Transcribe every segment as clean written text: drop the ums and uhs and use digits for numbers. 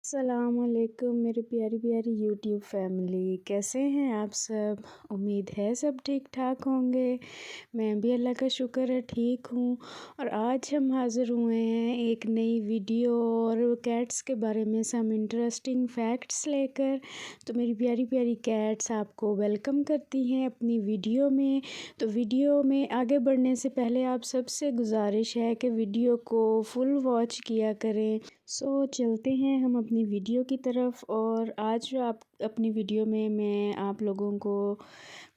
अस्सलामुअलैकुम मेरी प्यारी प्यारी यूट्यूब फैमिली, कैसे हैं आप सब। उम्मीद है सब ठीक ठाक होंगे। मैं भी अल्लाह का शुक्र है ठीक हूँ। और आज हम हाज़िर हुए हैं एक नई वीडियो और कैट्स के बारे में सम इंटरेस्टिंग फैक्ट्स लेकर। तो मेरी प्यारी प्यारी कैट्स आपको वेलकम करती हैं अपनी वीडियो में। तो वीडियो में आगे बढ़ने से पहले आप सबसे गुजारिश है कि वीडियो को फुल वॉच किया करें। सो चलते हैं हम अपनी वीडियो की तरफ। और आज जो आप अपनी वीडियो में मैं आप लोगों को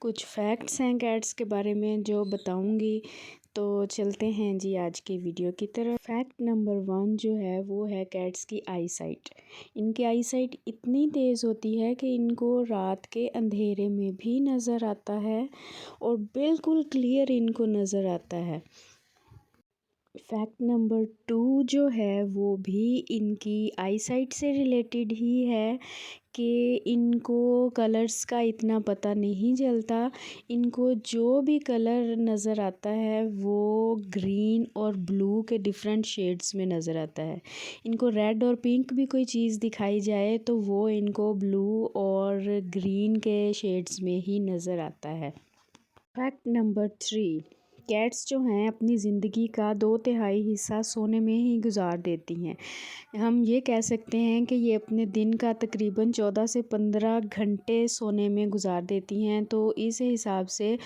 कुछ फैक्ट्स हैं कैट्स के बारे में जो बताऊंगी। तो चलते हैं जी आज की वीडियो की तरफ। फैक्ट नंबर 1 जो है वो है कैट्स की आई साइट। इनकी आई साइट इतनी तेज़ होती है कि इनको रात के अंधेरे में भी नज़र आता है और बिल्कुल क्लियर इनको नज़र आता है। फैक्ट नंबर 2 जो है वो भी इनकी आई साइट से रिलेटेड ही है कि इनको कलर्स का इतना पता नहीं चलता। इनको जो भी कलर नज़र आता है वो ग्रीन और ब्लू के डिफरेंट शेड्स में नज़र आता है। इनको रेड और पिंक भी कोई चीज़ दिखाई जाए तो वो इनको ब्लू और ग्रीन के शेड्स में ही नज़र आता है। फैक्ट नंबर 3, कैट्स जो हैं अपनी ज़िंदगी का 2/3 हिस्सा सोने में ही गुजार देती हैं। हम ये कह सकते हैं कि ये अपने दिन का तकरीबन 14 से 15 घंटे सोने में गुजार देती हैं। तो इस हिसाब से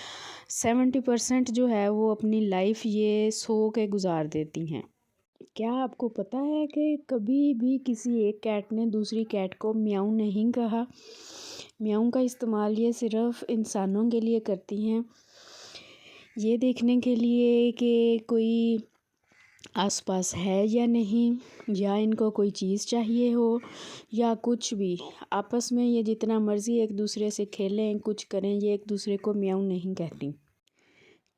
70% जो है वो अपनी लाइफ ये सो के गुजार देती हैं। क्या आपको पता है कि कभी भी किसी एक कैट ने दूसरी कैट को म्याऊं नहीं कहा। म्याऊं का इस्तेमाल ये सिर्फ़ इंसानों के लिए करती हैं, ये देखने के लिए कि कोई आसपास है या नहीं, या इनको कोई चीज़ चाहिए हो या कुछ भी। आपस में ये जितना मर्ज़ी एक दूसरे से खेलें कुछ करें, ये एक दूसरे को म्याऊं नहीं कहती।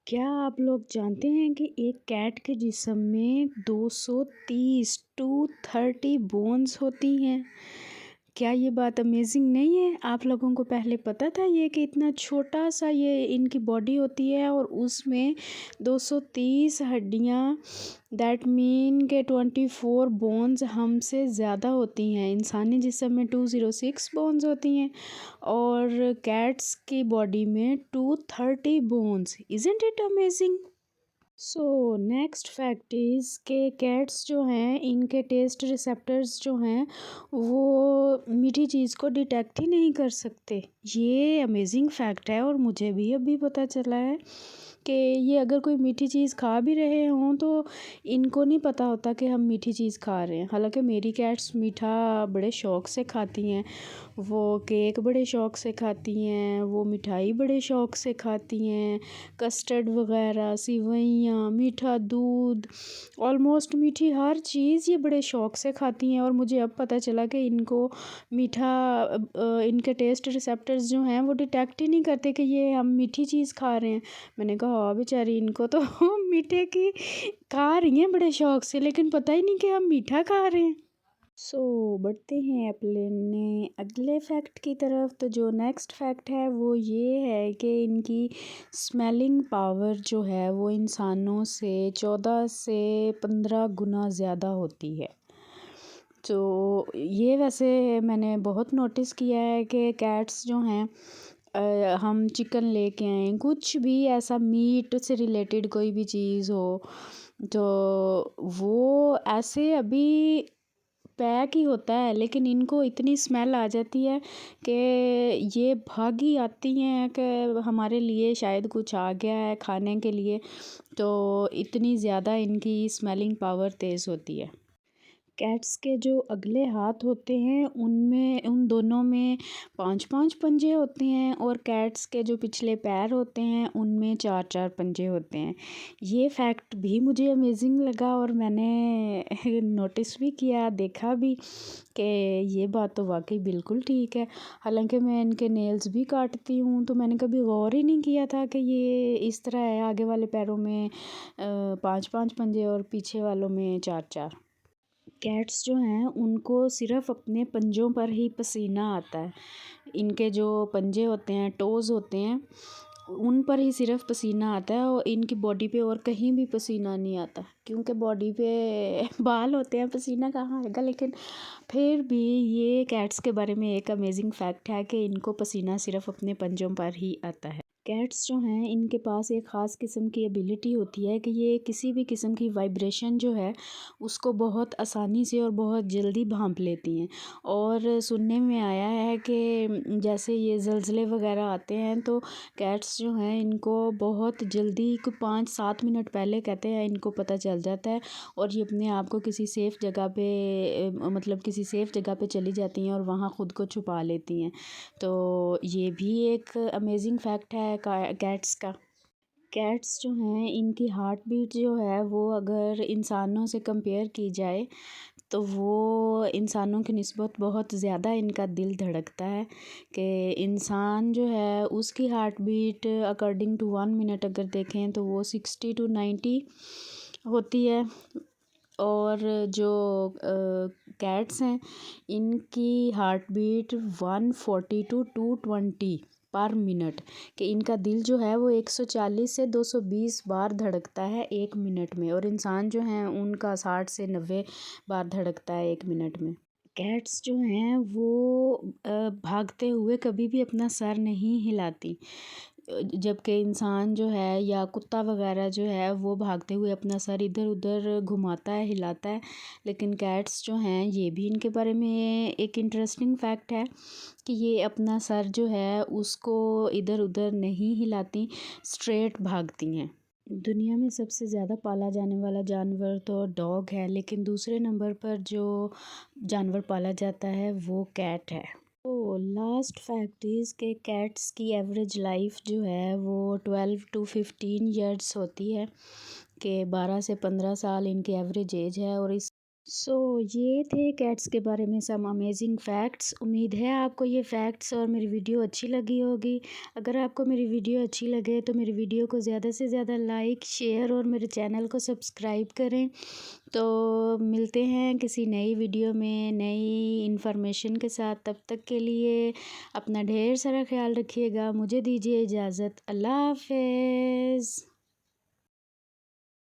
क्या आप लोग जानते हैं कि एक कैट के जिस्म में 230 टू 30 बोन्स होती हैं। क्या ये बात अमेजिंग नहीं है। आप लोगों को पहले पता था ये कि इतना छोटा सा ये इनकी बॉडी होती है और उसमें 230 हड्डियाँ, दैट मीन के 24 बोन्स हमसे ज़्यादा होती हैं। इंसानी जिस्म में 206 बोन्स होती हैं और कैट्स की बॉडी में 230 bones. Isn't it amazing. So next fact is के कैट्स जो हैं इनके टेस्ट रिसेप्टर्स जो हैं वो मीठी चीज़ को डिटेक्ट ही नहीं कर सकते। ये अमेजिंग फैक्ट है और मुझे भी अभी पता चला है कि ये अगर कोई मीठी चीज़ खा भी रहे हों तो इनको नहीं पता होता कि हम मीठी चीज़ खा रहे हैं। हालांकि मेरी कैट्स मीठा बड़े शौक़ से खाती हैं, वो केक बड़े शौक़ से खाती हैं, वो मिठाई बड़े शौक़ से खाती हैं, कस्टर्ड वगैरह, सेवइयाँ, मीठा दूध, ऑलमोस्ट मीठी हर चीज़ ये बड़े शौक़ से खाती हैं। और मुझे अब पता चला कि इनको मीठा इनके टेस्ट रिसेप्टर्स जो हैं वो डिटेक्ट ही नहीं करते कि ये हम मीठी चीज़ खा रहे हैं। मैंने कहा हाँ बेचारी, इनको तो मीठे की खा रही हैं बड़े शौक़ से, लेकिन पता ही नहीं कि हम मीठा खा रहे हैं। सो बढ़ते हैं अपने अगले फैक्ट की तरफ। तो जो नेक्स्ट फैक्ट है वो ये है कि इनकी स्मेलिंग पावर जो है वो इंसानों से 14 से 15 गुना ज़्यादा होती है। तो ये वैसे मैंने बहुत नोटिस किया है कि कैट्स जो हैं हम चिकन लेके आएँ, कुछ भी ऐसा मीट से रिलेटेड कोई भी चीज़ हो तो वो ऐसे अभी पैक ही होता है, लेकिन इनको इतनी स्मेल आ जाती है कि ये भागी आती हैं कि हमारे लिए शायद कुछ आ गया है खाने के लिए। तो इतनी ज़्यादा इनकी स्मेलिंग पावर तेज़ होती है। कैट्स के जो अगले हाथ होते हैं उनमें उन दोनों में 5-5 पंजे होते हैं और कैट्स के जो पिछले पैर होते हैं उनमें 4-4 पंजे होते हैं। ये फैक्ट भी मुझे अमेजिंग लगा और मैंने नोटिस भी किया, देखा भी कि ये बात तो वाकई बिल्कुल ठीक है। हालांकि मैं इनके नेल्स भी काटती हूँ तो मैंने कभी गौर ही नहीं किया था कि ये इस तरह है, आगे वाले पैरों में 5-5 पंजे और पीछे वालों में 4-4। कैट्स जो हैं उनको सिर्फ़ अपने पंजों पर ही पसीना आता है। इनके जो पंजे होते हैं, टोज़ होते हैं, उन पर ही सिर्फ पसीना आता है और इनकी बॉडी पे और कहीं भी पसीना नहीं आता, क्योंकि बॉडी पे बाल होते हैं, पसीना कहाँ आएगा। लेकिन फिर भी ये कैट्स के बारे में एक अमेजिंग फैक्ट है कि इनको पसीना सिर्फ अपने पंजों पर ही आता है। कैट्स जो हैं इनके पास एक ख़ास किस्म की एबिलिटी होती है कि ये किसी भी किस्म की वाइब्रेशन जो है उसको बहुत आसानी से और बहुत जल्दी भांप लेती हैं। और सुनने में आया है कि जैसे ये ज़लज़ले वगैरह आते हैं तो कैट्स जो हैं इनको बहुत जल्दी 5-7 मिनट पहले कहते हैं इनको पता चल जाता है और ये अपने आप को किसी सेफ़ जगह पे मतलब किसी सेफ़ जगह पे चली जाती हैं और वहाँ ख़ुद को छुपा लेती हैं। तो ये भी एक अमेजिंग फैक्ट है कैट्स का। कैट्स जो हैं इनकी हार्ट बीट जो है वो अगर इंसानों से कंपेयर की जाए तो वो इंसानों की निस्बत बहुत ज़्यादा इनका दिल धड़कता है कि इंसान जो है उसकी heart beat according to 1 minute अगर देखें तो वो 60 to 90 होती है। और जो कैट्स हैं इनकी हार्ट बीट 140 to 220 पर मिनट, कि इनका दिल जो है वो 140 से 220 बार धड़कता है 1 मिनट में, और इंसान जो हैं उनका 60 से 90 बार धड़कता है 1 मिनट में। कैट्स जो हैं वो भागते हुए कभी भी अपना सर नहीं हिलाती, जबकि इंसान जो है या कुत्ता वगैरह जो है वो भागते हुए अपना सर इधर उधर घुमाता है, हिलाता है। लेकिन कैट्स जो हैं ये भी इनके बारे में एक इंटरेस्टिंग फैक्ट है कि ये अपना सर जो है उसको इधर उधर नहीं हिलाती, स्ट्रेट भागती हैं। दुनिया में सबसे ज़्यादा पाला जाने वाला जानवर तो डॉग है, लेकिन दूसरे नंबर पर जो जानवर पाला जाता है वो कैट है। तो लास्ट फैक्ट इज़ के कैट्स की एवरेज लाइफ जो है वो 12 to 15 ईयर्स होती है, कि 12 से 15 साल इनकी एवरेज एज है। और इस ये थे कैट्स के बारे में सम अमेजिंग फैक्ट्स। उम्मीद है आपको ये फैक्ट्स और मेरी वीडियो अच्छी लगी होगी। अगर आपको मेरी वीडियो अच्छी लगे तो मेरी वीडियो को ज़्यादा से ज़्यादा लाइक, शेयर और मेरे चैनल को सब्सक्राइब करें। तो मिलते हैं किसी नई वीडियो में नई इन्फॉर्मेशन के साथ। तब तक के लिए अपना ढेर सारा ख्याल रखिएगा। मुझे दीजिए इजाज़त। अल्लाह हाफ़िज़।